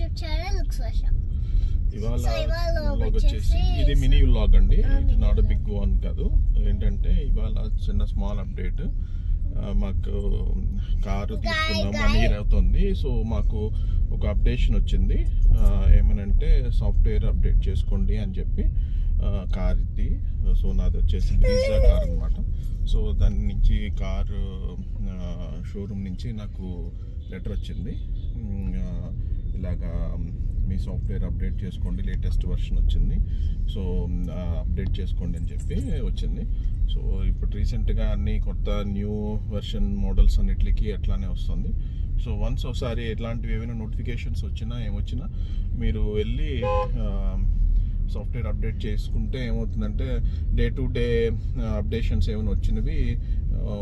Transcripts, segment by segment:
YouTube channel looks వర్ష. ఇవాళ vlog వచ్చేసి ఇది మినీ వ్లాగ్ అండి, ఇది నాట్ బిగ్ వన్ కాదు. ఏంటంటే ఇవాళ చిన్న స్మాల్ అప్డేట్. మాకు కారు తీసుకున్నాం 1 year అవుతుంది. సో మాకు ఒక అప్డేషన్ వచ్చింది. ఏమనంటే సాఫ్ట్వేర్ అప్డేట్ చేసుకోండి అని చెప్పి కార్ ఇది. సో నాది వచ్చేసి బ్రీజా కార్ అనమాట. సో దాని నుంచి కారు షోరూమ్ నుంచి నాకు లెటర్ వచ్చింది, ఇలాగా మీ సాఫ్ట్వేర్ అప్డేట్ చేసుకోండి, లేటెస్ట్ వర్షన్ వచ్చింది, సో అప్డేట్ చేసుకోండి అని చెప్పి వచ్చింది. సో ఇప్పుడు రీసెంట్గా అన్ని కొత్త న్యూ వెర్షన్ మోడల్స్ అన్నిటికీ అట్లానే వస్తుంది. సో వన్స్ ఒకసారి ఎట్లాంటివి ఏమైనా నోటిఫికేషన్స్ వచ్చినా ఏమొచ్చినా మీరు వెళ్ళి సాఫ్ట్వేర్ అప్డేట్ చేసుకుంటే ఏమవుతుందంటే డే టు డే అప్డేషన్స్ ఏమైనా వచ్చినవి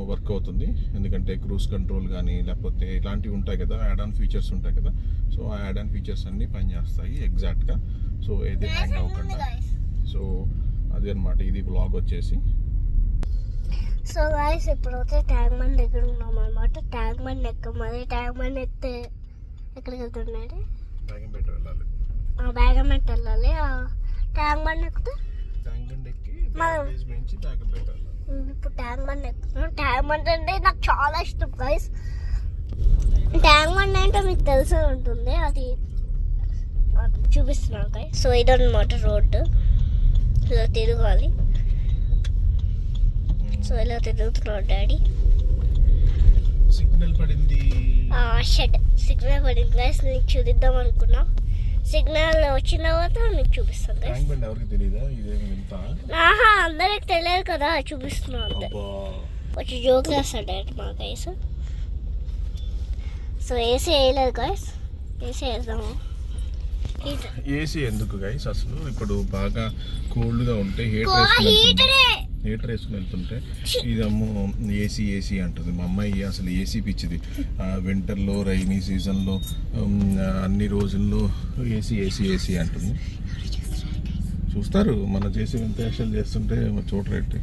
వర్క్ అవుతుంది. ఎందుకంటే క్రూజ్ కంట్రోల్ కానీ లేకపోతే ఇలాంటివి ఉంటాయి కదా, యాడ్ ఆన్ ఫీచర్స్ ఉంటాయి కదా. సో ఆ యాడ్ ఆన్ ఫీచర్స్ అన్నీ పనిచేస్తాయి ఎగ్జాక్ట్గా. సో ఏది హ్యాంగ్ అవ్వకుండా. సో అది అనమాట ఇది వ్లాగ్ వచ్చేసి. సో గాయ్స్ ఇప్పుడు అయితే ట్యాంక్ బండ్ దగ్గర ఉన్నాం అనమాట. ట్యాంక్ బండ్ ఎక్కమది. ట్యాంక్ బండ్ ఎత్తే ఎక్కడికి వెళ్తున్నాడు? బేగంపేట వెళ్ళాలి. బేగంపేట వెళ్ళాలి. ట్యాంక్ బండ్ ఎక్కితే ట్యాంక్ బండ్ ఎక్కి నుంచి బేగంపేట వెళ్ళాలి. ఇప్పుడు ట్యాంక్ బండ్ ఎక్కుతున్నాం. ట్యాంక్ బండ్ అంటే నాకు చాలా ఇష్టం గైస్. ట్యాంక్ బండ్ అంటే మీకు తెలిసే ఉంటుంది, అది చూపిస్తున్నాను గైస్. సో ఇదన్నమాట రోడ్డు, ఇలా తిరగాలి. సో ఇలా తిరుగుతున్నాడు డాడీ. సిగ్నల్ పడింది. షెడ్ సిగ్నల్ పడింది గైస్. నీకు చూపిద్దాం అనుకున్నా. సిగ్నల్ వచ్చిన తర్వాత నీకు చూపిస్తాను గైస్. ట్యాంక్ బండ్ ఎవరికి తెలియదా? ఇదేమి వింత? అందరికి తెలియదు కదా, చూపిస్తున్నాను అంతే. కొంచెం జోక్ చేస్తాడు డాడీ మా గైస్. సో ఏసీ వేయలేదు గైస్, ఏసీ వేద్దాము. ఏసీ ఎందుకు గైస్? అసలు ఇప్పుడు బాగా కూల్గా ఉంటే హీటర్ వేసుకుని వెళ్తుంటే ఇదమ్మో ఏసీ ఏసీ అంటుంది మా అమ్మాయి. అసలు ఏసీ పిచ్చిది. వింటర్లో, రైనీ సీజన్లో, అన్ని రోజుల్లో ఏసీ ఏసీ ఏసీ అంటుంది. చూస్తారు మనం చేసి ఎంత యాక్షన్ చేస్తుంటే చూడరేంటి.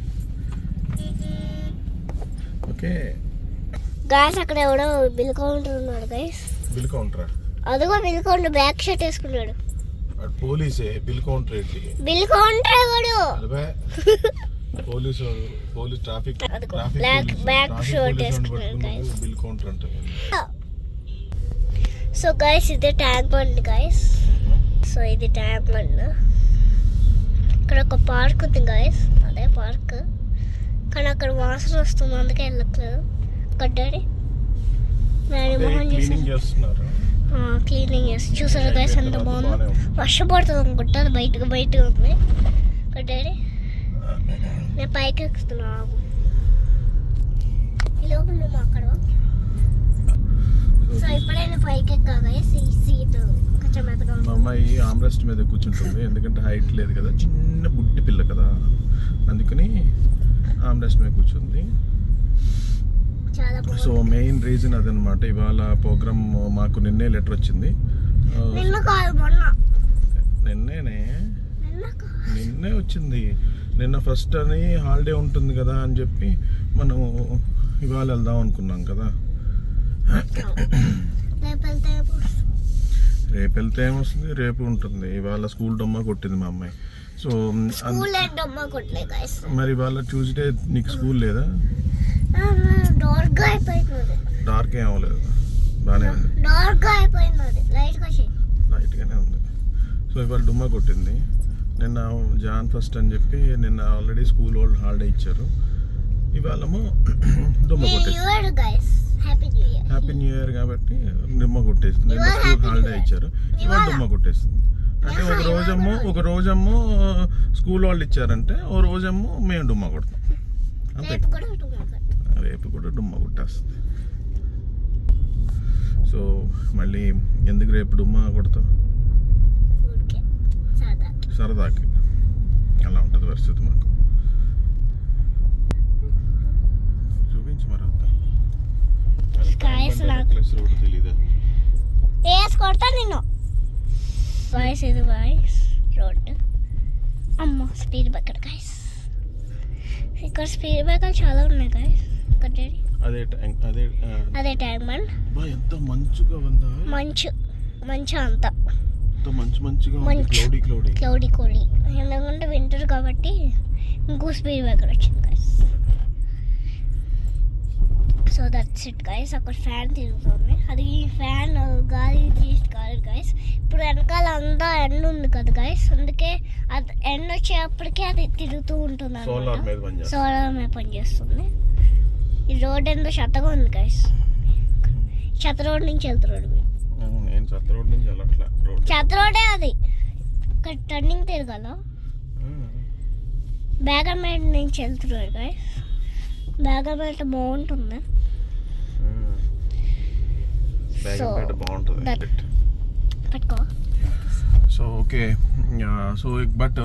ఓకే గాయస్ అక్కడ ఎవడో బిల్ కౌంటర్ ఉన్నాడు గైస్. బిల్ కౌంటరా? అదిగో బిల్ కౌంటర్ బ్యాక్ షర్ట్ వేసుకున్నాడు. పోలీసే బిల్ కౌంటర్ ఏంటి? బిల్ కౌంటర్ ఎవడు? పోలీస్ ట్రాఫిక్ బ్యాక్ షర్ట్ వేసుకున్నాడు గైస్. బిల్ కౌంటర్ అంటే. సో గైస్ ఇది ట్యాంక్ బండ్ గైస్. సో ఇది ట్యాంక్ బండ్. ఇక్కడ ఒక పార్క్ ఉంది గైస్, అదే పార్క్. కానీ అక్కడ వాసన వస్తుంది, అందుకే వెళ్ళట్లేదు. డాడీ క్లీనింగ్ చేస్తున్నారు. చూసారు గైస్ ఎంత బాగుంది. వర్షం పడుతుంది అనుకుంటా, అది బయటగా ఉంది. డాడీ నేను పైకి ఎక్కుతున్నా. ఈ లోపల మేము అక్కడ. సో ఇప్పుడైనా పైకి ఎక్కా గైస్. ఈ సీట్ కొంచెం మెత్తగా ఉంది. మా అమ్మాయి ఆమ్రెస్ట్ మీద కూర్చుంటుంది, ఎందుకంటే హైట్ లేదు కదా, చిన్న బుడ్డి పిల్ల కదా, అందుకని ఆమ్రెస్ట్ మీద కూర్చుంది. సో మెయిన్ రీజన్ అదనమాట. ఇవాళ ప్రోగ్రామ్ మాకు నిన్నే లెటర్ వచ్చింది. నిన్నే వచ్చింది. నిన్న ఫస్ట్ అని హాలిడే ఉంటుంది కదా అని చెప్పి మనం ఇవాళ వెళ్దాం అనుకున్నాం కదా. రేపు వెళ్తే ఏమొస్తుంది, రేపు ఉంటుంది. ఇవాళ స్కూల్ డొమ్మ కొట్టింది మా అమ్మాయి. సో మరి ఇవాళ ట్యూస్డే నీకు స్కూల్ లేదా? డార్క్ ఏం అవ్వలేదు, బాగానే ఉంది, లైట్గానే ఉంది. సో ఇవాళ డుమ్మా కొట్టింది. నిన్న జాన్ ఫస్ట్ అని చెప్పి నిన్న ఆల్రెడీ స్కూల్ వాళ్ళు హాలిడే ఇచ్చారు. ఇవాళమో డుమ్మ కొట్టేసింది. హ్యాపీ న్యూ ఇయర్ కాబట్టి డుమ్మ కొట్టేసింది. నిన్న స్కూల్ హాలిడే ఇచ్చారు, ఇవాళ డుమ్మ కొట్టేసింది. అంటే ఒక రోజేమో స్కూల్ వాళ్ళు ఇచ్చారంటే, ఓ రోజేమో మేము డుమ్మ కొడతాం అంతే. రేపు కూడా డుమ్మ కొట్టేస్తుంది. సో మళ్ళీ ఎందుకు రేపు డుమ్మ కొడతావు? సరదాకి. అలా ఉంటుంది పరిస్థితి మాకు. చూపించు మరి తెలీదా? నిన్ను వాయిస్ ఇది వాయిస్ రోడ్. అమ్మ స్పీడ్ బ్రేకర్ గైస్. ఇక్కడ స్పీడ్ బ్రేకర్ చాలా ఉన్నాయి గైస్. అదే ట్యాంక్ బండ్. ఎంత మంచుగా ఉందా. మంచు మంచిగా అంతా మంచిగా మంచు. క్లౌడీ క్లౌడీ ఎందుకంటే వింటర్ కాబట్టి ఇంకో స్పీడ్ బ్రేకర్ వచ్చింది guys. So that's it guys. అక్కడ ఫ్యాన్ తిరుగుతుంది, అది ఫ్యాన్ గాలి తీసి కాదు గైస్. ఇప్పుడు వెనకాల అంతా ఎండ ఉంది కదా గైస్, అందుకే అది ఎండ వచ్చేప్పటికే అది తిరుగుతూ ఉంటుంది సోలార్ మీద పనిచేస్తుంది. ఈ రోడ్ ఎంతో చెత్తగా ఉంది గైస్. చెత్త రోడ్ నుంచి వెళ్తున్నాడు మీరు. నేను చెత్త రోడ్ నుంచి వెళ్ళట్లా, చెత్త రోడే అది. ఇక్కడ టర్నింగ్ తిరగాల. బేగంపేట నుంచి వెళ్తున్నాడు గైస్. బేగంపేట బాగుంటుంది. బాగుంటుంది పట్టుకో. So okay. సో బట్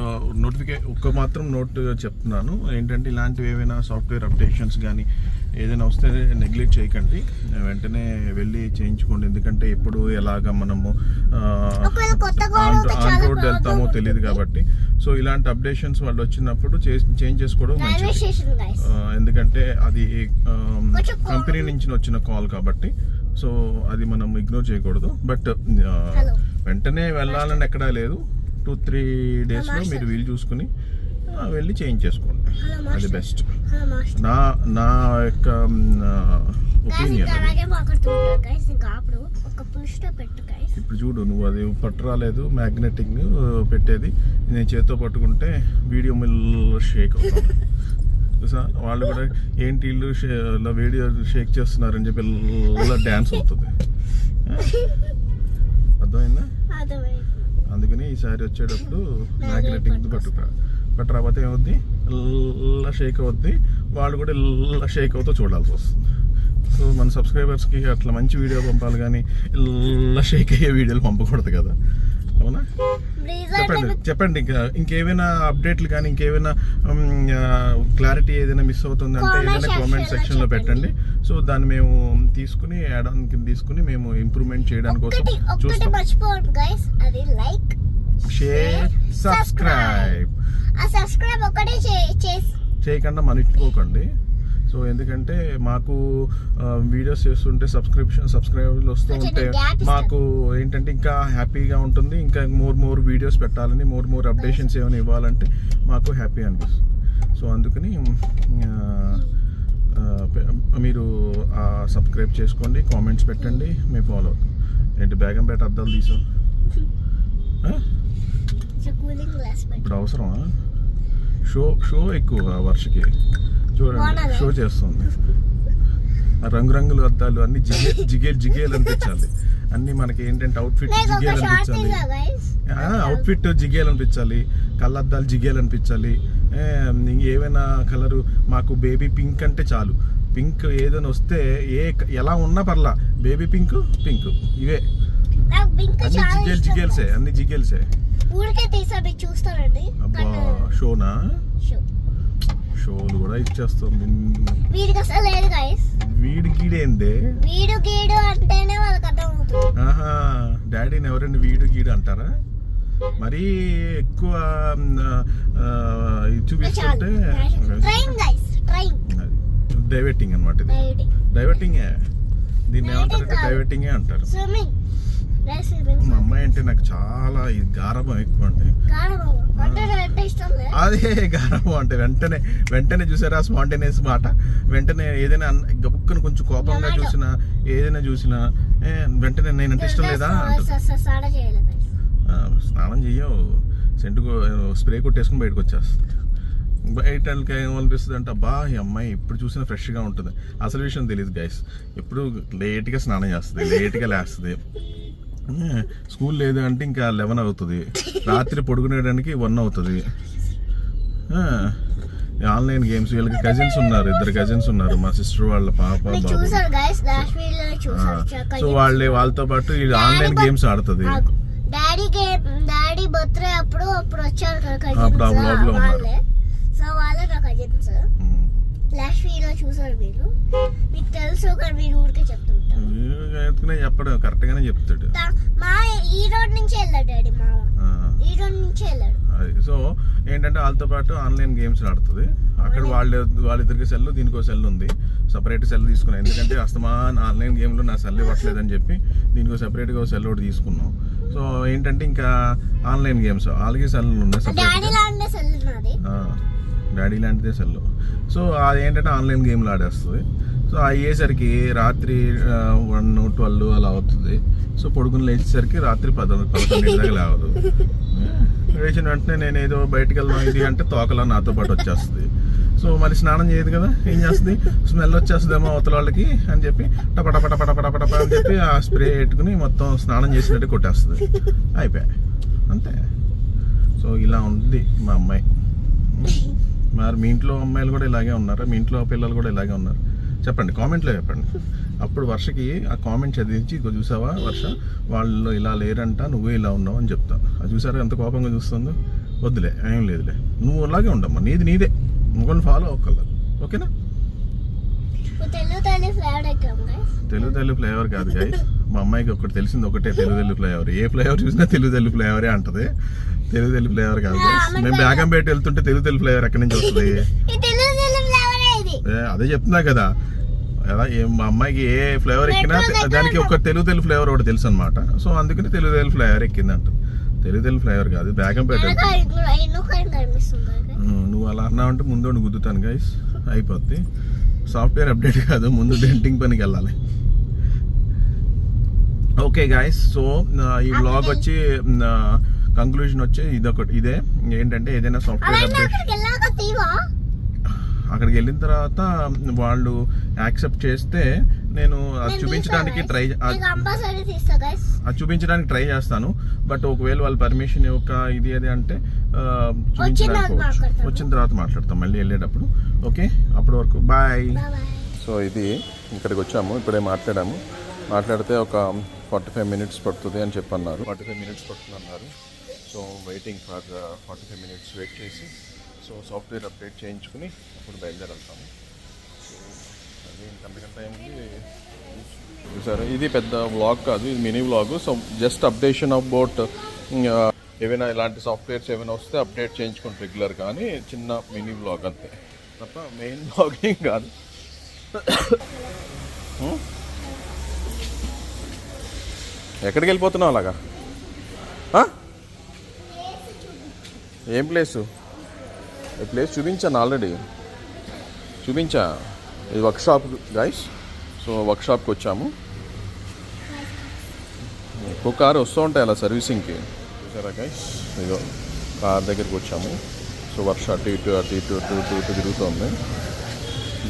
ఒక్క మాత్రం నోట్ చెప్తున్నాను ఏంటంటే, ఇలాంటివి ఏవైనా సాఫ్ట్వేర్ అప్డేషన్స్ కానీ ఏదైనా వస్తే నెగ్లెక్ట్ చేయకండి, వెంటనే వెళ్ళి చేయించుకోండి. ఎందుకంటే ఎప్పుడు ఎలాగ మనము ఆన్ రోడ్ వెళ్తామో తెలియదు కాబట్టి. సో ఇలాంటి అప్డేషన్స్ వాళ్ళు వచ్చినప్పుడు చేంజ్ చేసుకోవడం మంచిది. ఎందుకంటే అది కంపెనీ నుంచి వచ్చిన కాల్ కాబట్టి, సో అది మనం ఇగ్నోర్ చేయకూడదు. బట్ వెంటనే వెళ్ళాలని ఎక్కడా లేదు. 2-3 డేస్లో మీరు వీలు చూసుకుని వెళ్ళి చేంజ్ చేసుకోండి, అది బెస్ట్. నా యొక్క ఒపీనియన్. ఇప్పుడు చూడు, నువ్వు అది పట్టురాలేదు, మ్యాగ్నెటిక్ పెట్టేది. నేను చేతితో పట్టుకుంటే వీడియో మిల్ షేక్ అవుతుంది. వాళ్ళు కూడా ఏంటి ఇల్లు వీడియో షేక్ చేస్తున్నారని చెప్పి డ్యాన్స్ అవుతుంది. అర్థమైందా? అందుకని ఈసారి వచ్చేటప్పుడు మ్యాగ్నెటిక్ పట్టరాకపోతే ఏమవుద్ది, షేక్ అవుద్ది. వాళ్ళు కూడా షేక్ అవుతూ చూడాల్సి వస్తుంది. సో మన సబ్స్క్రైబర్స్కి అట్లా మంచి వీడియో పంపాలి, కానీ షేక్ అయ్యే వీడియోలు పంపకూడదు కదా, అవునా? చెప్పండి ఇంకేమైనా అప్డేట్లు కానీ ఇంకేమైనా క్లారిటీ ఏదైనా మిస్ అవుతుంది అంటే ఏదైనా కామెంట్ సెక్షన్లో పెట్టండి. సో దాన్ని మేము తీసుకుని యాడ్ ఆన్ కింద తీసుకుని మేము ఇంప్రూవ్మెంట్ చేయడానికి కోసం చూస్తాం. షేర్, సబ్స్క్రైబ్ చేయకుండా మర్చిపోకండి. సో ఎందుకంటే మాకు వీడియోస్ చేస్తుంటే సబ్స్క్రైబర్లు వస్తూ ఉంటే మాకు ఏంటంటే ఇంకా హ్యాపీగా ఉంటుంది. ఇంకా మోర్ వీడియోస్ పెట్టాలని, మోర్ అప్డేషన్స్ ఏమైనా ఇవ్వాలంటే మాకు హ్యాపీ అనిపిస్తుంది. సో అందుకని మీరు సబ్స్క్రైబ్ చేసుకోండి, కామెంట్స్ పెట్టండి, మేము ఫాలో అవుతాం. ఏంటి బేగంపేట అద్దాలు తీసాం ఇప్పుడు అవసరమా? షో ఎక్కువ వర్షకి చూడండి, షో చేస్తుంది. రంగురంగుల అద్దాలు అన్ని జిగేలు అనిపించాలి. అన్ని మనకి ఏంటంటే అవుట్ఫిట్ జిగేలు అనిపించాలి, అవుట్ఫిట్ జిగేలు అనిపించాలి, కళ్ళద్దాలు జిగేలు అనిపించాలి. ఏవైనా కలరు మాకు బేబీ పింక్ అంటే చాలు. పింక్ ఏదైనా వస్తే ఎలా ఉన్నా పర్లా, బేబీ పింక్ ఇవే అన్ని జిగేల్సే, అన్ని జిగేల్సే. అబ్బా షోనా? షోలు కూడా ఇచ్చేస్తుంది. వీడు గీడేందే? ఆహా, డాడీని ఎవరండి వీడు గీడు అంటారా? మరీ ఎక్కువ చూపిస్తుంటే డైవర్టింగ్ అనమాట. ఇది డైవర్టింగే, దీన్ని ఏమంటారంటే డైవర్టింగే అంటారు. మా అమ్మాయి అంటే నాకు చాలా గారభం ఎక్కువ అండి. అదే గారభం అంటే వెంటనే చూసారా స్పాంటేనియస్ మాట. వెంటనే ఏదైనా గబుక్కను కొంచెం కోపంగా చూసినా ఏదైనా చూసినా వెంటనే నేనంటే ఇష్టం లేదా అంటారు. స్నానం చెయ్యవు, స్ప్రే కొట్టేసుకుని బయటకు వచ్చేస్తుంది. బయట ఏమనిపిస్తుంది అంటే అబ్బా ఈ అమ్మాయి ఇప్పుడు చూసినా ఫ్రెష్గా ఉంటుంది. అసలు విషయం తెలియదు గైస్, ఎప్పుడు లేట్గా స్నానం చేస్తుంది, లేట్గా లేస్తుంది. స్కూల్ లేదు అంటే ఇంకా 11 అవుతుంది, రాత్రి పడుకునేయడానికి 1 అవుతుంది. ఆన్లైన్ గేమ్స్, వీళ్ళకి కజిన్స్ ఉన్నారు, 2 కజిన్స్ ఉన్నారు, మా సిస్టర్ వాళ్ళ పాప బాబు. సో వాళ్ళతో పాటు వీళ్ళు ఆన్లైన్ గేమ్స్ ఆడుతుంది. అప్పుడు ఆ బ్లాగ్ లో ఉన్నారు. లాస్ట్ వీడియో చూసారు మీరు, మీకు తెలుసు కానీ మీరు ఊరికే చెప్తుంటారు. చెప్పడు కరెక్ట్ గానే చెప్తాడు. మా ఈ రోడ్ నుంచి వెళ్ళాడు డాడీ, మామ ఈ రోడ్ నుంచి వెళ్ళాడు. అది సో ఏంటంటే వాళ్ళతో పాటు ఆన్లైన్ గేమ్స్ ఆడుతుంది. అక్కడ వాళ్ళిద్దరికి సెల్, దీనికో సెల్ ఉంది, సపరేట్ సెల్ తీసుకున్నాం. ఎందుకంటే అస్తమాన్ ఆన్లైన్ గేమ్లో నా సెల్ ఇవ్వట్లేదని చెప్పి దీనికో సపరేట్గా సెల్ ఒకటి తీసుకున్నాం. సో ఏంటంటే ఇంకా ఆన్లైన్ గేమ్స్ వాళ్ళకి సెల్ ఉన్నాయి సపరేట్, డాడీ లాంటిదే సెల్. సో అది ఏంటంటే ఆన్లైన్ గేమ్లు ఆడేస్తుంది. సో అయ్యేసరికి రాత్రి 1-12 అలా అవుతుంది. సో పడుకుని లేచేసరికి రాత్రి 11 దాకా లేవదు. లేచిన వెంటనే నేను ఏదో బయటకు వెళ్దాం ఇది అంటే తోకలా నాతో పాటు వచ్చేస్తుంది. సో మళ్ళీ స్నానం చేయదు కదా, ఏం చేస్తుంది, స్మెల్ వచ్చేస్తుందేమో అవతల వాళ్ళకి అని చెప్పి టపటపటపటపటపట అని చెప్పి ఆ స్ప్రే పెట్టుకుని మొత్తం స్నానం చేసినట్టు కొట్టేస్తుంది. అయిపోయా అంతే. సో ఇలా ఉంది మా అమ్మాయి. మరి మీ ఇంట్లో అమ్మాయిలు కూడా ఇలాగే ఉన్నారా? మీ ఇంట్లో పిల్లలు కూడా ఇలాగే ఉన్నారు? చెప్పండి, కామెంట్లో చెప్పండి. అప్పుడు వర్షకి ఆ కామెంట్ చదివించి ఇక చూసావా వర్ష, వాళ్ళు ఇలా లేరంట, నువ్వే ఇలా ఉన్నావు అని చెప్తా. అది చూసారా ఎంత కోపంగా చూస్తుందో. వద్దులే, ఏం లేదులే, నువ్వు అలాగే ఉండమ్మా, నీదే, ఇంకొని ఫాలో అవ్వకలేదు. ఓకేనా? తెలుగు తల్లి ఫ్లేవర్ కాదు గైస్, మా అమ్మాయికి ఒకటి తెలిసింది, ఒకటే తెలుగు తల్లి ఫ్లేవర్. ఏ ఫ్లేవర్ చూసినా తెలుగు తల్లి ఫ్లేవరే అంటది. తెలుగు తల్లి ఫ్లేవర్ కాదు గైస్. మేము బేగంపేట వెళ్తుంటే తెలుగు తల్లి ఫ్లేవర్ ఎక్కడి నుంచి వస్తుంది? అదే చెప్తున్నా కదా, మా అమ్మాయికి ఏ ఫ్లేవర్ ఎక్కినా దానికి ఒక తెలుగు తెలుగు ఫ్లేవర్ ఒకటి తెలుసు అనమాట. సో అందుకని తెలుగు తెలుగు ఫ్లేవర్ ఎక్కిందంట. తెలుగు తెలుగు ఫ్లేవర్ కాదు, బేగంపేట. నువ్వు అలా అన్నావంటే ముందు గుద్దుతాను గైస్, అయిపోద్ది. సాఫ్ట్వేర్ అప్డేట్ కాదు, ముందు డెంటింగ్ పనికి వెళ్ళాలి. ఓకే గాయస్, సో ఈ వ్లాగ్ వచ్చి కంక్లూజన్ వచ్చి ఇదే ఏంటంటే, ఏదైనా సాఫ్ట్వేర్ అప్డేట్ అక్కడికి వెళ్ళిన తర్వాత వాళ్ళు యాక్సెప్ట్ చేస్తే నేను అది చూపించడానికి ట్రై చేస్తాను. బట్ ఒకవేళ వాళ్ళు పర్మిషన్ ఇవ్వక ఇది అది అంటే చూపించడానికి వచ్చిన తర్వాత మాట్లాడతాం మళ్ళీ వెళ్ళేటప్పుడు. ఓకే, అప్పటి వరకు బాయ్. సో ఇది ఇక్కడికి వచ్చాము, ఇప్పుడే మాట్లాడితే ఒక 45 minutes పడుతుంది అని చెప్పన్నారు. 45 minutes పడుతుంది అన్నారు. So waiting for 45 minutes wait చేసి సో సాఫ్ట్వేర్ అప్డేట్ చేయించుకుని అప్పుడు బయలుదేరుతాము. సో అది ఇంకంతకంటే ఏముంది చూసారు. ఇది పెద్ద వ్లాగ్ కాదు, ఇది mini vlog. So just updation about ఏవైనా ఇలాంటి సాఫ్ట్వేర్స్ ఏమైనా వస్తే అప్డేట్ చేయించుకుంటే రెగ్యులర్, కానీ చిన్న మినీ వ్లాగ్ అంతే తప్ప మెయిన్ వ్లాగింగ్ కాదు. ఎక్కడికి వెళ్ళిపోతున్నావు అలాగా? ఏం ప్లేసు? ఈ ప్లేస్ చూపించాను ఆల్రెడీ, చూపించా. ఇది వర్క్షాప్ గైస్. సో వర్క్షాప్కి వచ్చాము. ఒక్కో కారు వస్తూ ఉంటాయి అలా సర్వీసింగ్కి, చూసారా గైస్. ఇదో కార్ దగ్గరికి వచ్చాము. సో వర్ష అటు ఇటు తిరుగుతుంది,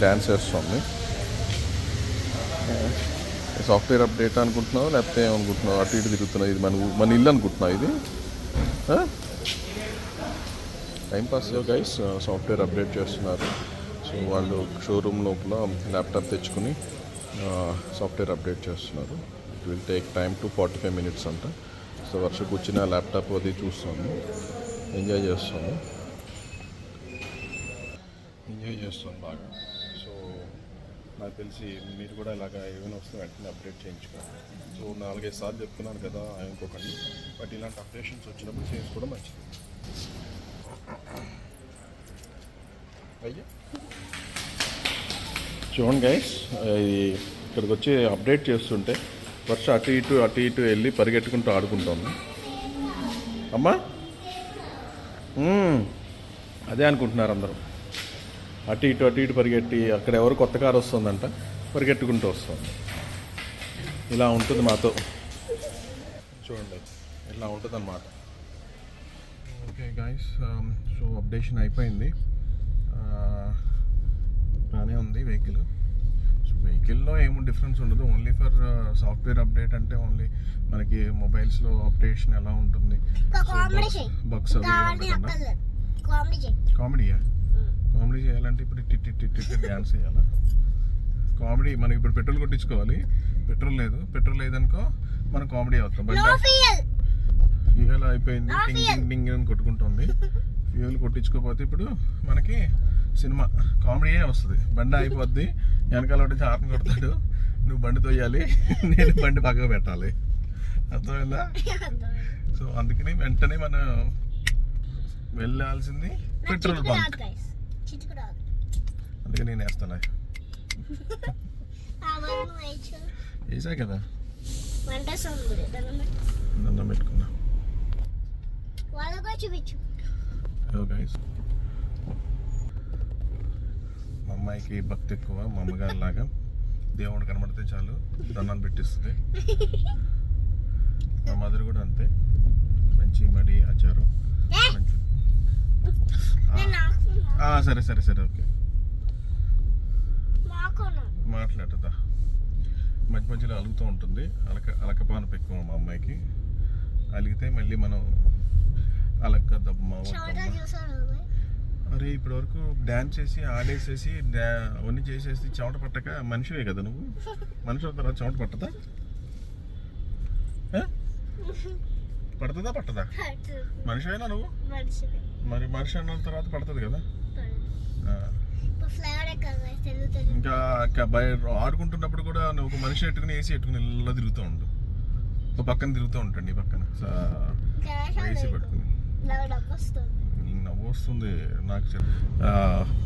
డ్యాన్స్ చేస్తుంది. సాఫ్ట్వేర్ అప్డేట్ అనుకుంటున్నావు లేకపోతే ఏమనుకుంటున్నావు? అటు ఇటు తిరుగుతున్నావు. ఇది మన ఇల్లు అనుకుంటున్నావు ఇది? Timepass guys. సాఫ్ట్వేర్ అప్డేట్ చేస్తున్నారు. సో వాళ్ళు షోరూమ్ లోపల ల్యాప్టాప్ తెచ్చుకుని సాఫ్ట్వేర్ అప్డేట్ చేస్తున్నారు. It will take time to 45 minutes అంట. సో వర్ష కూర్చుని ఆ ల్యాప్టాప్ అది చూస్తాము, ఎంజాయ్ చేస్తాను బాగా. సో నాకు తెలిసి మీరు కూడా ఇలాగ ఏమైనా వస్తే వెంటనే అప్డేట్ చేయించుకోవాలి. సో 4-5 సార్లు చెప్తున్నాను కదా అనుకోకండి, బట్ ఇలాంటి అప్డేషన్స్ వచ్చినప్పుడు చేసుకోవడం మంచిది. అయ్యా చూడండి గైస్, ఇక్కడికి వచ్చి అప్డేట్ చేస్తుంటే వర్ష అటు ఇటు వెళ్ళి పరిగెట్టుకుంటూ ఆడుకుంటాము. అమ్మా అదే అనుకుంటున్నారు అందరూ. అటు ఇటు పరిగెట్టి అక్కడ ఎవరు కొత్త కారు వస్తుందంట, పరిగెట్టుకుంటూ వస్తుంది. ఇలా ఉంటుంది మాతో, చూడండి ఇలా ఉంటుంది అన్నమాట. ఓకే గాయస్, సో అప్డేషన్ అయిపోయింది, బాగానే ఉంది వెహికల్. సో వెహికల్లో ఏమో డిఫరెన్స్ ఉండదు, ఓన్లీ ఫర్ సాఫ్ట్వేర్ అప్డేట్ అంటే ఓన్లీ మనకి మొబైల్స్లో అప్డేషన్ ఎలా ఉంటుంది, బగ్స్ అవి కామెడీయా? కామెడీ చేయాలంటే ఇప్పుడు టిట్ డ్యాన్స్ చేయాలా? కామెడీ మనకి ఇప్పుడు పెట్రోల్ కొట్టించుకోవాలి, పెట్రోల్ లేదనుకో మనం కామెడీ అవుతాం. బట్ ఫ్యూయల్ అయిపోయింది, టింగ్ టింగ్ టింగ్ అని కొట్టుకుంటుంది. ఫ్యూయల్ కొట్టించుకోకపోతే ఇప్పుడు మనకి సినిమా కామెడీయే వస్తుంది. బండి అయిపోద్ది, వెనకాల ఒకటి హార్న్ కొడతాడు, నువ్వు బండి తోయాలి, నేను బండి పక్కకు పెట్టాలి. అర్థమైందా? సో అందుకని వెంటనే మనం వెళ్ళాల్సింది పెట్రోల్ బంక్. అందుకే నేను వేస్తాను. వేసా కదా, దండం పెట్టుకున్నా. గైస్, మా అమ్మాయికి భక్తి ఎక్కువ, మా అమ్మగారి లాగా. దేవుడు కనబడితే చాలు దండాలు పెట్టిస్తుంది. మా మదర్ కూడా అంతే, మంచి మడి ఆచారం. మంచి సరే సరే సరే ఓకే, మాట్లాడదా. మధ్య మధ్యలో అలుగుతూ ఉంటుంది. అలకపానపు ఎక్కువ మా అమ్మాయికి. అలిగితే మళ్ళీ మనం అలక్క దబ్బమా. అరే ఇప్పటి వరకు డ్యాన్స్ చేసి ఆడేసేసి అవన్నీ చేసేసి చెమట పట్టక మనిషివే కదా నువ్వు. మనిషి తర్వాత చెమట పట్టదా? పడుతుందా పట్టదా? మనిషివేనా నువ్వు? మరి మనిషి అన్న తర్వాత పడుతుంది కదా. ఇంకా ఆడుకుంటున్నప్పుడు కూడా నువ్వు ఒక మనిషి ఎట్టుకుని ఏసీ ఎట్టుకుని ఇలా తిరుగుతూ ఉండు. ఒక పక్కన తిరుగుతూ ఉంటాండి, ఈ పక్కన ఏసీ పెట్టుకుని. నవ్వు వస్తుంది నాకు.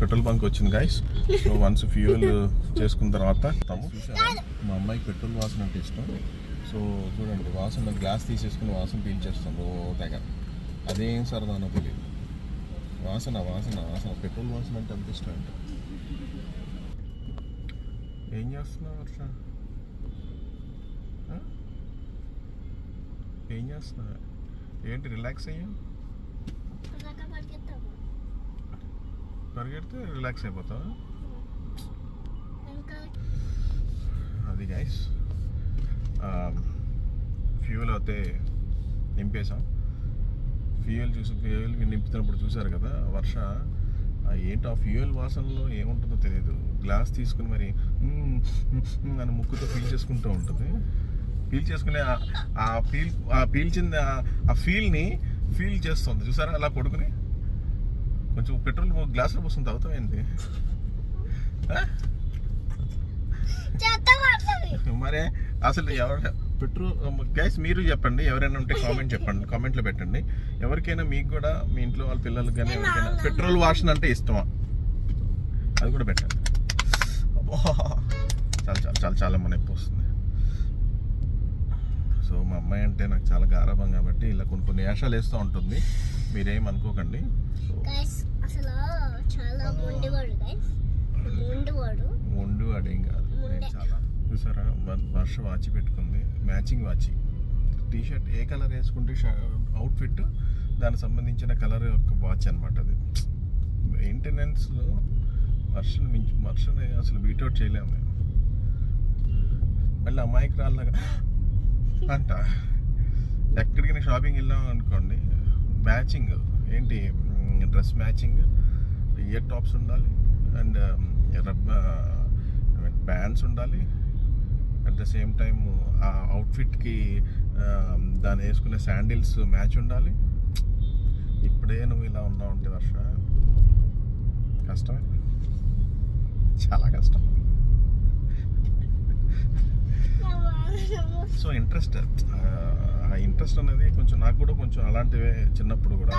పెట్రోల్ బంక్ వచ్చింది గైస్. సో వన్స్ ఫ్యూయల్ చేసుకున్న తర్వాత మా అమ్మాయికి పెట్రోల్ వాసన అంటే ఇష్టం. సో చూడండి, వాసన గ్లాస్ తీసేసుకుని వాసన పీల్చేస్తాను తెగ. అదేం సరదానో తెలియదు. వాసన వాసన వాసన పెట్రోల్ వాసన అంటే అంత ఇష్టం అంటే. ఏం చేస్తున్నావు వర్ష? ఏం చేస్తున్నా? ఏంటి రిలాక్స్ అయ్యా? పరిగెడితే రిలాక్స్ అయిపోతావా? అది గైస్, ఫ్యూయల్ అయితే నింపేసాం. ఫ్యూయల్ నింపుతున్నప్పుడు చూసారు కదా వర్ష. ఏంటి ఆ ఫ్యూయల్ వాసనలో ఏముంటుందో తెలియదు. గ్లాస్ తీసుకుని మరి అని ముక్కుతో పీల్ చేసుకుంటూ ఉంటుంది. పీల్ చేసుకునే పీల్చింది ఆ ఫీల్ని ఫీల్ చేస్తుంది చూసారా. అలా కొడుకుని కొంచెం పెట్రోల్ గ్లాసులో పోస్తుంది, తాగుతామేంటి? మరే అసలు ఎవరైనా పెట్రోల్ గ్యాస్ మీరు చెప్పండి, ఎవరైనా ఉంటే కామెంట్ చెప్పండి, కామెంట్లో పెట్టండి. ఎవరికైనా మీకు కూడా మీ ఇంట్లో వాళ్ళ పిల్లలకి కానీ ఎవరికైనా పెట్రోల్ వాసన అంటే ఇష్టమా? అది కూడా పెట్టండి. చాలా చాలా చాలా చాలా మన ఎక్కువ వస్తుంది. సో మా అమ్మాయి అంటే నాకు చాలా గారాబం కాబట్టి ఇలా కొన్ని కొన్ని వేషాలు వేస్తూ ఉంటుంది, మీరేం అనుకోకండి. మొండివాడు ఏం కాదు. చాలా చూసారా, వర్ష వాచి పెట్టుకుంది, మ్యాచింగ్ వాచి. టీ షర్ట్ ఏ కలర్ వేసుకుంటే అవుట్ఫిట్ దానికి సంబంధించిన కలర్ యొక్క వాచ్ అనమాట అది. మెయింటెనెన్స్లో వర్షని అసలు బీట్అవుట్ చేయలేము మేము. మళ్ళీ అమ్మాయికి రాలాగా అంట. ఎక్కడికైనా షాపింగ్ వెళ్ళాం అనుకోండి, మ్యాచింగ్ ఏంటి, డ్రెస్ మ్యాచింగ్, ఇయర్ టాప్స్ ఉండాలి, అండ్ ప్యాంట్స్ ఉండాలి. అట్ ద సేమ్ టైమ్ ఆ అవుట్ఫిట్కి దాన్ని వేసుకునే శాండిల్స్ మ్యాచ్ ఉండాలి. ఇప్పుడే నువ్వు ఇలా ఉన్నావు అంటే వర్ష కష్టమే, చాలా కష్టం. సో ఇంట్రెస్ట్, ఆ ఇంట్రెస్ట్ అనేది కొంచెం నాకు కూడా కొంచెం అలాంటివే చిన్నప్పుడు కూడా.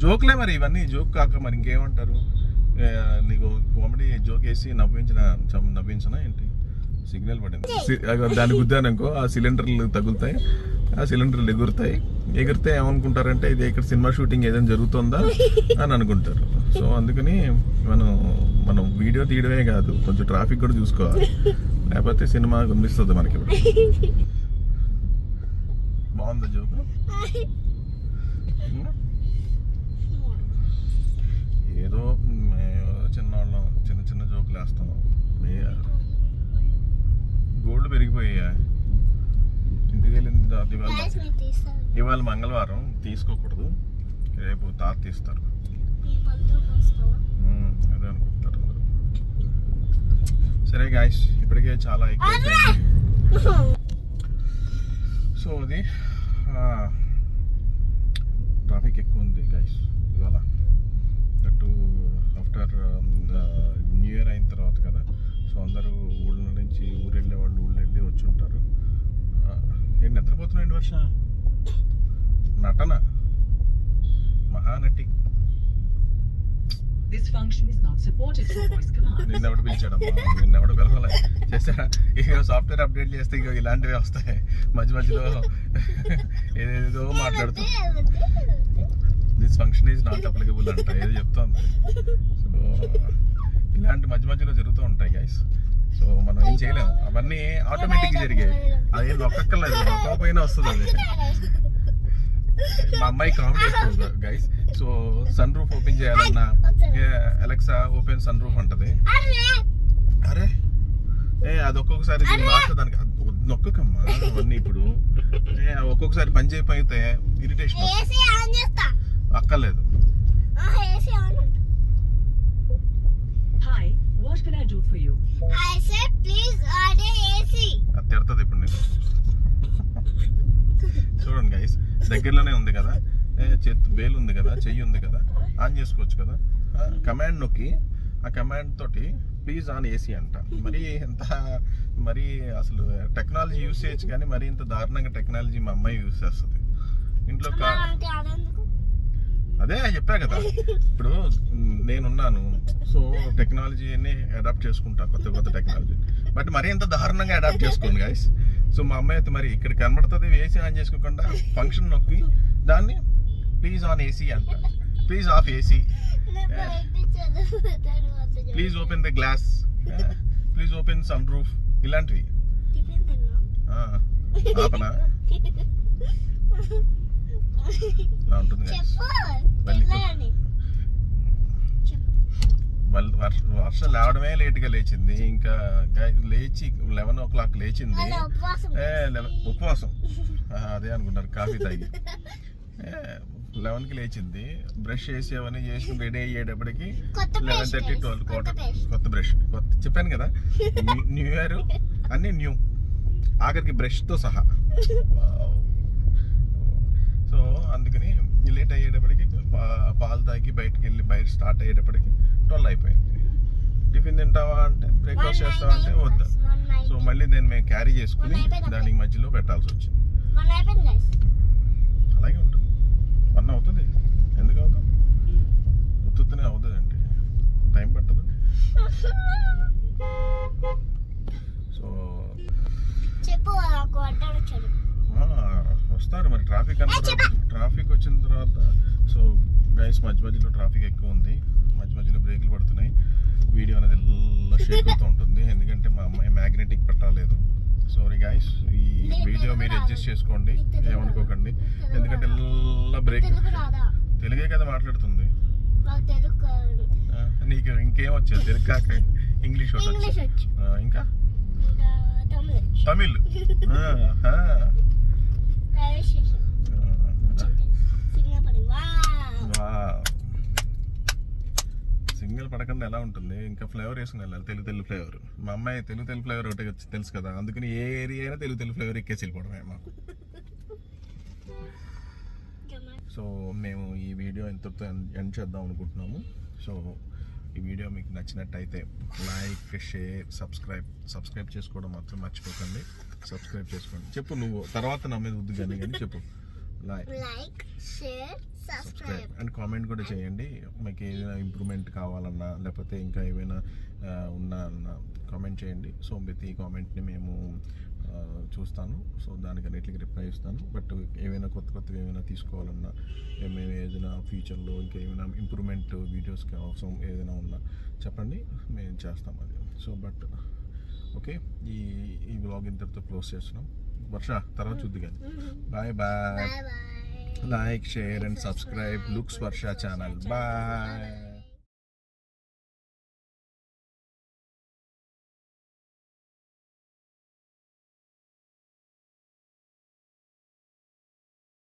జోక్లే మరి, ఇవన్నీ జోక్ కాక మరి ఇంకేమంటారు? నీకు కామెడీ జోక్ వేసి నవ్వించనా ఏంటి? సిగ్నల్ పడింది, దాని గుద్దాననుకో ఆ సిలిండర్లు తగులుతాయి, ఆ సిలిండర్లు ఎగురుతే ఏమనుకుంటారంటే ఇది ఇక్కడ సినిమా షూటింగ్ ఏదైనా జరుగుతుందా అని అనుకుంటారు. సో అందుకని మనం వీడియో తీయడమే కాదు, కొంచెం ట్రాఫిక్ కూడా చూసుకోవాలి, లేకపోతే సినిమా కనిపిస్తుంది మనకి. ఇప్పుడు బాగుందా జోక్? ఏదో చిన్నవాళ్ళం చిన్న చిన్న జోకులు వేస్తాం. గోల్డ్ పెరిగిపోయా. ఇంటికి వెళ్ళిన ఇవాళ మంగళవారం తీసుకోకూడదు, రేపు తాత తీస్తారు అదే అనుకుంటారు అందరూ. సరే గాయస్, ఇప్పటికే చాలా ఎక్కువ. సో అది ట్రాఫిక్ ఎక్కువ ఉంది గాయస్ ఇవాళ. That to after new year అయిన తర్వాత కదా, సో అందరూ ఊళ్ళ నుంచి ఊరు వెళ్ళే వాళ్ళు ఊళ్ళో వెళ్ళి వచ్చి ఉంటారు. ఏంటి నిద్రపోతున్నాయండి వర్ష? నటన Mahanati. This function is not supported for voice commands. నిన్నెవడు పిలిచాడమ్మా? నిన్నెవడు పిలవలే. చేసారా? ఇక సాఫ్ట్వేర్ అప్డేట్ చేస్తే ఇక ఇలాంటివి వస్తాయి మధ్య మధ్యలో ఏదేదో మాట్లాడుతూ. This function is not applicable అంట ఏదో చెప్తుంది. సో ఇలాంటి మధ్య మధ్యలో జరుగుతూ ఉంటాయి గైస్. సో మనం ఏం చేయలేము, అవన్నీ ఆటోమేటిక్గా జరిగాయి. అదేం నొక్కక్కర్లేదు, నొక్కకపోయినా వస్తుంది అది. మా అమ్మాయి కామెడీ ఎక్కువ guys. So sunroof open చేయాలన్నా అలెక్సా ఓపెన్ సన్ రూఫ్ అంటది. అరే అది ఒక్కొక్కసారి దానికి నొక్కకమ్మా అవన్నీ. ఇప్పుడు ఒక్కొక్కసారి పని చేయకపోతే ఇరిటేషన్ అక్కర్లేదు. Hi, what can I do for you? I said please order AC. అది తిడుతుంది ఇప్పుడు నేను. చూడండి గైస్, దగ్గరలోనే ఉంది కదా, చేతి వేలు ఉంది కదా, చెయ్యి ఉంది కదా, ఆన్ చేసుకోవచ్చు కదా. కమాండ్ నొక్కి ఆ కమాండ్ తోటి ప్లీజ్ ఆన్ ఏసీ అంట. మరి ఎంత మరి అసలు టెక్నాలజీ యూస్ చేయొచ్చు కానీ మరి ఇంత దారుణంగా టెక్నాలజీ మా అమ్మాయి యూస్ చేస్తుంది ఇంట్లో. అదే చెప్పా కదా, ఇప్పుడు నేనున్నాను, సో టెక్నాలజీని అడాప్ట్ చేసుకుంటా, కొత్త కొత్త టెక్నాలజీ. బట్ మరి ఎంత దారుణంగా అడాప్ట్ చేసుకోండి గైస్. సో మా అమ్మాయి అయితే మరి ఇక్కడ కనబడుతుంది ఏసీ ఆన్ చేసుకోకుండా ఫంక్షన్ నొక్కి దాన్ని ప్లీజ్ ఆన్ ఏసీ అంట, please off AC, please open the glass, please open sunroof, ఇలాంటివి. ఆపనా ఇలా ఉంటుంది గైస్. వర్షం లేవడమే లేట్గా లేచింది. ఇంకా లేచి 11 o'clock లేచింది. ఉపవాసం అదే అనుకుంటారు, కాఫీ తాగి 11కి లేచింది. బ్రష్ చేసి అవన్నీ చేసి రెడీ అయ్యేటప్పటికి 11:30, 12 కొత్త బ్రష్. చెప్పాను కదా న్యూ ఇయర్ అన్నీ న్యూ, ఆఖరికి బ్రష్తో సహా. సో అందుకని లేట్ అయ్యేటప్పటికి పాలు తాగి బయటకు వెళ్ళి బయట స్టార్ట్ అయ్యేటప్పటికి 12 అయిపోయింది. టిఫిన్ తింటావా అంటే, బ్రేక్ఫాస్ట్ చేస్తావా అంటే వద్దా. సో మళ్ళీ మేము క్యారీ చేసుకుని దానికి మధ్యలో పెట్టాల్సి వచ్చింది. అలాగే ఉంటుంది. 1 అవుతుంది. ఎందుకు అవుతాం? ఉత్తునే అవుతుంది అంటే టైం పట్టదు. సో వస్తారు మరి ట్రాఫిక్ వచ్చిన తర్వాత. సో గైస్ మధ్య మధ్యలో ట్రాఫిక్ ఎక్కువ ఉంది, మధ్య మధ్యలో బ్రేకులు పడుతున్నాయి. వీడియో అనేది ఇలా షేక్ అవుతూ ఉంటుంది ఎందుకంటే మా అమ్మాయి మ్యాగ్నెటిక్ పెట్టలేదు. సారీ గైస్, ఈ వీడియో మీరు అడ్జస్ట్ చేసుకోండి, ఏమనుకోకండి. ఎందుకంటే ఇలా బ్రేక్. తెలుగే కదా మాట్లాడుతుంది. నీకు ఇంకేం వచ్చేది? తెలుగు కాక ఇంగ్లీష్ ఒకటి వచ్చి, ఇంకా తమిళ్. సింగిల్ పడకుండా ఎలా ఉంటుంది? ఇంకా ఫ్లేవర్ వేసుకుని వెళ్ళాలి, తెలుగు ఫ్లేవర్. మా అమ్మాయి తెలుగు ఫ్లేవర్ ఒకటి తెలుసు కదా, అందుకని ఏ ఏరియా అయినా తెలుగు ఫ్లేవర్ ఎక్కేసి వెళ్ళిపోవడమే మాకు. సో మేము ఈ వీడియో ఇంతతో ఎండ్ చేద్దాం అనుకుంటున్నాము. సో ఈ వీడియో మీకు నచ్చినట్టయితే లైక్, షేర్, సబ్స్క్రైబ్ చేసుకోవడం మాత్రం మర్చిపోకండి. సబ్స్క్రైబ్ చేసుకోండి. చెప్పు నువ్వు, తర్వాత నా మీద వద్దు కానీ చెప్పు. Like, share, subscribe and comment కూడా చేయండి. మీకు ఏదైనా ఇంప్రూవ్మెంట్ కావాలన్నా లేకపోతే ఇంకా ఏమైనా ఉన్నా అన్నా కామెంట్ చేయండి. సో ప్రతి కామెంట్ని మేము చూస్తాను. సో దానికి అన్నిటికి రిప్లై ఇస్తాను. బట్ ఏమైనా కొత్తవి ఏమైనా తీసుకోవాలన్నా, మేము ఏదైనా ఫ్యూచర్లో ఇంకా ఏమైనా ఇంప్రూవ్మెంట్ వీడియోస్కి అవసరం ఏదైనా ఉన్నా చెప్పండి, మేము చేస్తాం అది. సో బట్ ఓకే, ఈ వ్లాగ్ ఇంతటితో క్లోజ్ చేస్తున్నాం. వర్ష తర్వాత చూద్ది కానీ. Bye bye. Like, share and subscribe looks Varsha channel. Bye.